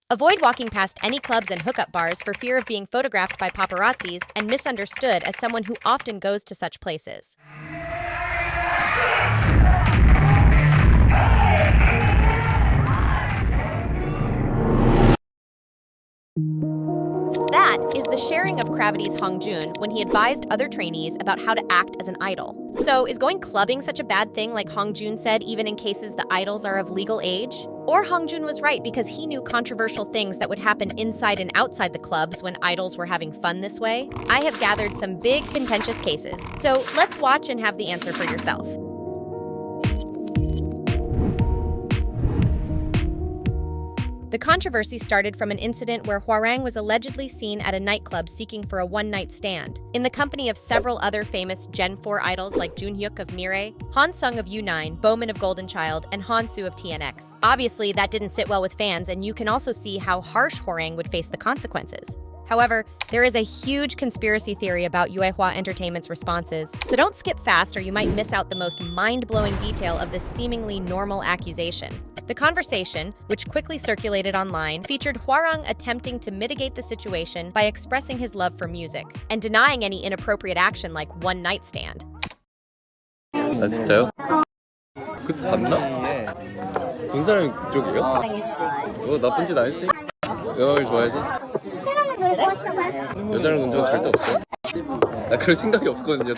Avoid walking past any clubs and hookup bars for fear of being photographed by paparazzis and misunderstood as someone who often goes to such places. That is the sharing of CRAVITY's Hyeongjun when he advised other trainees about how to act as an idol. So, is going clubbing such a bad thing like Hyeongjun said, even in cases the idols are of legal age? Or Hyeongjun was right because he knew controversial things that would happen inside and outside the clubs when idols were having fun this way? I have gathered some big contentious cases, so let's watch and have the answer for yourself. The controversy started from an incident where Hwarang was allegedly seen at a nightclub seeking for a one-night stand, in the company of several other famous Gen 4 idols like Junhyuk of mirae, hyunseung of younite, bomin of goldenchild, and hyunsoo of TNX. Obviously, that didn't sit well with fans, and you can also see how harsh Hwarang would face the consequences. However, there is a huge conspiracy theory about yuehuaentertainment's responses, so don't skip fast or you might miss out the most mind-blowing detail of this seemingly normal accusation. The conversation, which quickly circulated online, featured Hwarang attempting to mitigate the situation by expressing his love for music and denying any inappropriate action like one-night stand. 아 진짜요? 그때 봤나? 본 사람이 그쪽이에요? 나쁜 짓 안 했으니? 여자를 좋아해서? 여자를 본 적은 절대 없어요. 나 그럴 생각이 없거든요.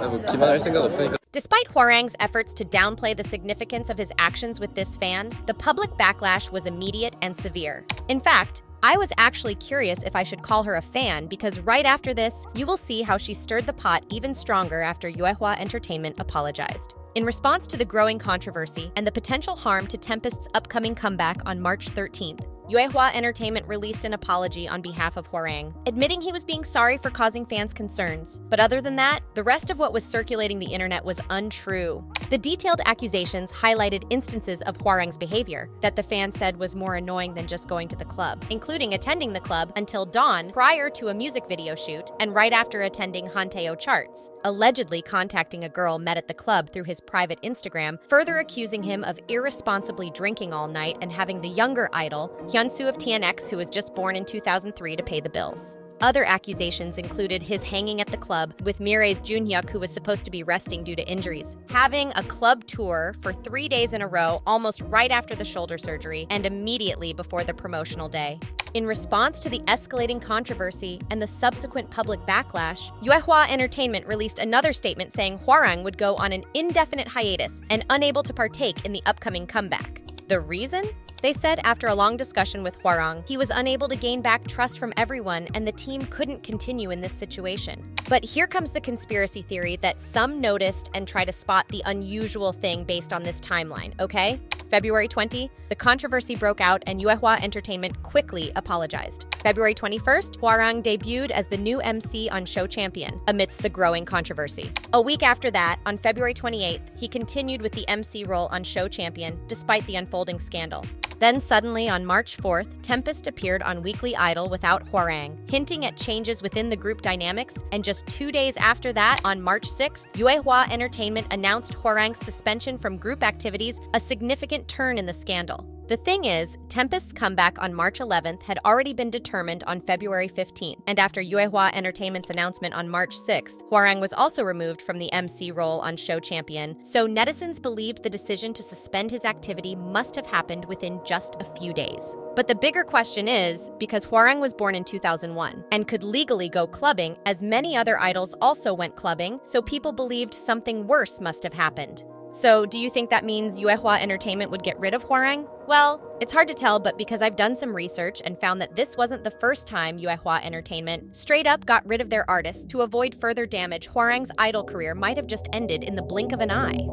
뭐 기만할 생각 없으니까. Despite Hwarang's efforts to downplay the significance of his actions with this fan, the public backlash was immediate and severe. In fact, I was actually curious if I should call her a fan because right after this, you will see how she stirred the pot even stronger after yuehuaentertainment apologized. In response to the growing controversy and the potential harm to Tempest's upcoming comeback on March 13th, yuehuaentertainment released an apology on behalf of Hwarang, admitting he was being sorry for causing fans concerns. But other than that, the rest of what was circulating the internet was untrue. The detailed accusations highlighted instances of Hwarang's behavior that the fans said was more annoying than just going to the club, including attending the club until dawn prior to a music video shoot and right after attending Hanteo charts, allegedly contacting a girl met at the club through his private Instagram, further accusing him of irresponsibly drinking all night and having the younger idol, hyunsoo of TNX, who was just born in 2003, to pay the bills. Other accusations included his hanging at the club with mirae's Junhyuk, who was supposed to be resting due to injuries, having a club tour for 3 days in a row almost right after the shoulder surgery and immediately before the promotional day. In response to the escalating controversy and the subsequent public backlash, yuehuaentertainment released another statement saying Hwarang would go on an indefinite hiatus and unable to partake in the upcoming comeback. The reason? They said after a long discussion with Hwarang, he was unable to gain back trust from everyone and the team couldn't continue in this situation. But here comes the conspiracy theory that some noticed and try to spot the unusual thing based on this timeline, okay? February 20, the controversy broke out and yuehuaentertainment quickly apologized. February 21st, Hwarang debuted as the new MC on Showchampion amidst the growing controversy. A week after that, on February 28th, he continued with the MC role on Showchampion despite the unfolding scandal. Then suddenly, on March 4th, Tempest appeared on Weekly Idol without Hwarang, hinting at changes within the group dynamics, and just 2 days after that, on March 6th, yuehuaentertainment announced Hwarang's suspension from group activities, a significant turn in the scandal. The thing is, Tempest's comeback on March 11th had already been determined on February 15th, and after yuehuaentertainment's announcement on March 6th, Hwarang was also removed from the MC role on Showchampion, so netizens believed the decision to suspend his activity must have happened within just a few days. But the bigger question is, because Hwarang was born in 2001 and could legally go clubbing, as many other idols also went clubbing, so people believed something worse must have happened. So, do you think that means yuehuaentertainment would get rid of Hwarang? Well, it's hard to tell, but because I've done some research and found that this wasn't the first time yuehuaentertainment straight up got rid of their artists to avoid further damage, Hwarang's idol career might have just ended in the blink of an eye.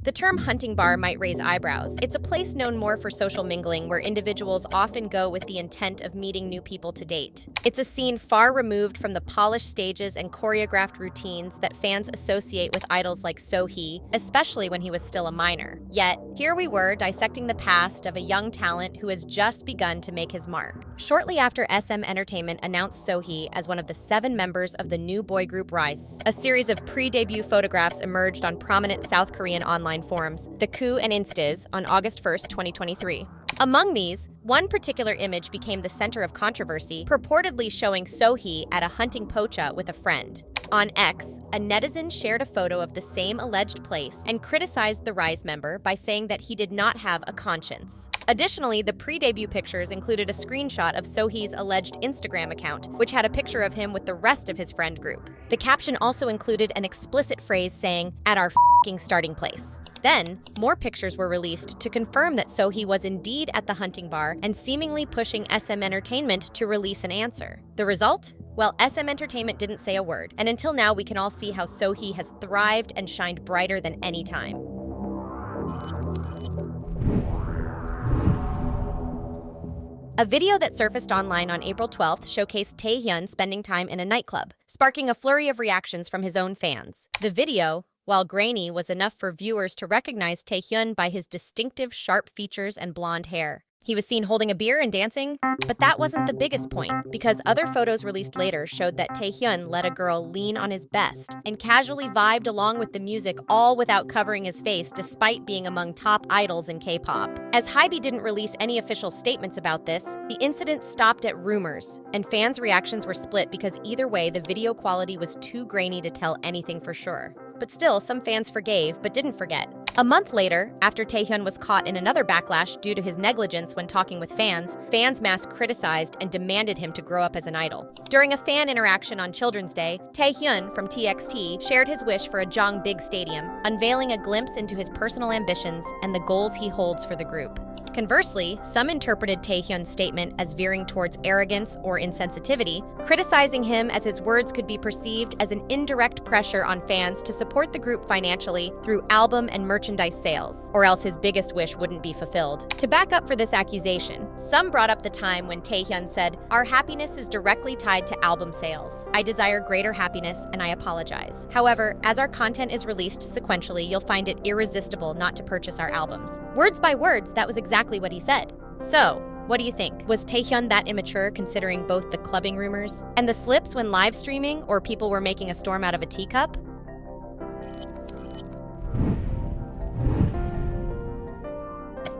The term hunting bar might raise eyebrows. It's a place known more for social mingling where individuals often go with the intent of meeting new people to date. It's a scene far removed from the polished stages and choreographed routines that fans associate with idols like Sohee, especially when he was still a minor. Yet, here we were dissecting the past of a young talent who has just begun to make his mark, shortly after SM Entertainment announced Sohee as one of the 7 members of the new boy group RIIZE. A series of pre-debut photographs emerged on prominent South Korean online forums, theqoo and Instiz, on August 1, 2023. Among these, one particular image became the center of controversy, purportedly showing Sohee at a hunting pocha with a friend. On X, a netizen shared a photo of the same alleged place and criticized the RIIZE member by saying that he did not have a conscience. Additionally, the pre-debut pictures included a screenshot of Sohee's alleged Instagram account, which had a picture of him with the rest of his friend group. The caption also included an explicit phrase saying, "at our f***ing starting place." Then, more pictures were released to confirm that Sohee was indeed at the hunting bar and seemingly pushing SM Entertainment to release an answer. The result? Well, SM Entertainment didn't say a word, and until now we can all see how Sohee has thrived and shined brighter than any time. A video that surfaced online on April 12th showcased Taehyun spending time in a nightclub, sparking a flurry of reactions from his own fans. The video, while grainy, was enough for viewers to recognize Taehyun by his distinctive sharp features and blonde hair. He was seen holding a beer and dancing, but that wasn't the biggest point, because other photos released later showed that Taehyun let a girl lean on his vest and casually vibed along with the music, all without covering his face despite being among top idols in K-pop. As Hybe didn't release any official statements about this, the incident stopped at rumors, and fans' reactions were split because either way the video quality was too grainy to tell anything for sure. But still, some fans forgave but didn't forget. A month later, after Taehyun was caught in another backlash due to his negligence when talking with fans mass criticized and demanded him to grow up as an idol. During a fan interaction on Children's Day, Taehyun from TXT shared his wish for a Jongbig Stadium, unveiling a glimpse into his personal ambitions and the goals he holds for the group. Conversely, some interpreted Taehyun's statement as veering towards arrogance or insensitivity, criticizing him as his words could be perceived as an indirect pressure on fans to support the group financially through album and merchandise sales, or else his biggest wish wouldn't be fulfilled. To back up for this accusation, some brought up the time when Taehyun said, "Our happiness is directly tied to album sales. I desire greater happiness and I apologize. However, as our content is released sequentially, you'll find it irresistible not to purchase our albums." Words by words, that was exactly what he said. So, what do you think? Was Taehyun that immature considering both the clubbing rumors and the slips when live streaming or people were making a storm out of a teacup?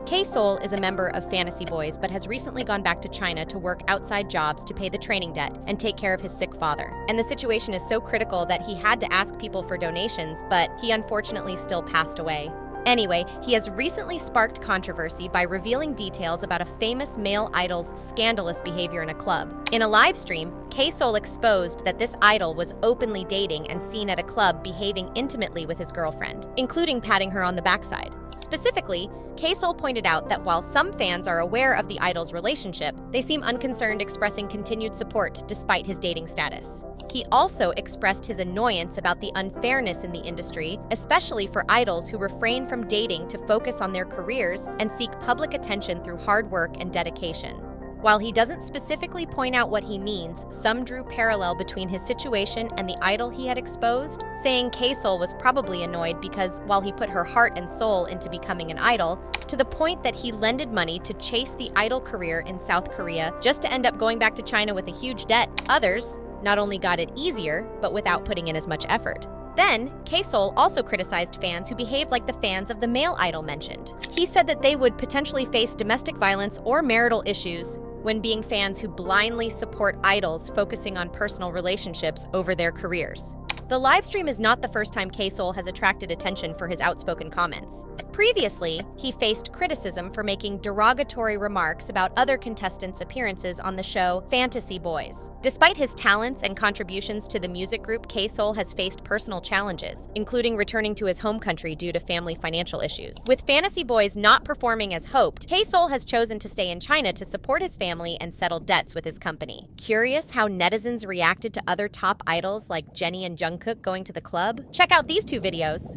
K-Soul is a member of Fantasy Boys but has recently gone back to China to work outside jobs to pay the training debt and take care of his sick father. And the situation is so critical that he had to ask people for donations, but he unfortunately still passed away. Anyway, he has recently sparked controversy by revealing details about a famous male idol's scandalous behavior in a club. In a live stream, K-Soul exposed that this idol was openly dating and seen at a club behaving intimately with his girlfriend, including patting her on the backside. Specifically, K-Soul pointed out that while some fans are aware of the idol's relationship, they seem unconcerned, expressing continued support despite his dating status. He also expressed his annoyance about the unfairness in the industry, especially for idols who refrain from dating to focus on their careers and seek public attention through hard work and dedication. While he doesn't specifically point out what he means, some drew parallel between his situation and the idol he had exposed, saying K-Soul was probably annoyed because while he put her heart and soul into becoming an idol, to the point that he lended money to chase the idol career in South Korea just to end up going back to China with a huge debt. Others not only got it easier, but without putting in as much effort. Then, K-Soul also criticized fans who behaved like the fans of the male idol mentioned. He said that they would potentially face domestic violence or marital issues when being fans who blindly support idols focusing on personal relationships over their careers. The livestream is not the first time K-Soul has attracted attention for his outspoken comments. Previously, he faced criticism for making derogatory remarks about other contestants' appearances on the show Fantasy Boys. Despite his talents and contributions to the music group, K-Soul has faced personal challenges, including returning to his home country due to family financial issues. With Fantasy Boys not performing as hoped, K-Soul has chosen to stay in China to support his family and settle debts with his company. Curious how netizens reacted to other top idols like Jennie and Jungkook going to the club? Check out these two videos.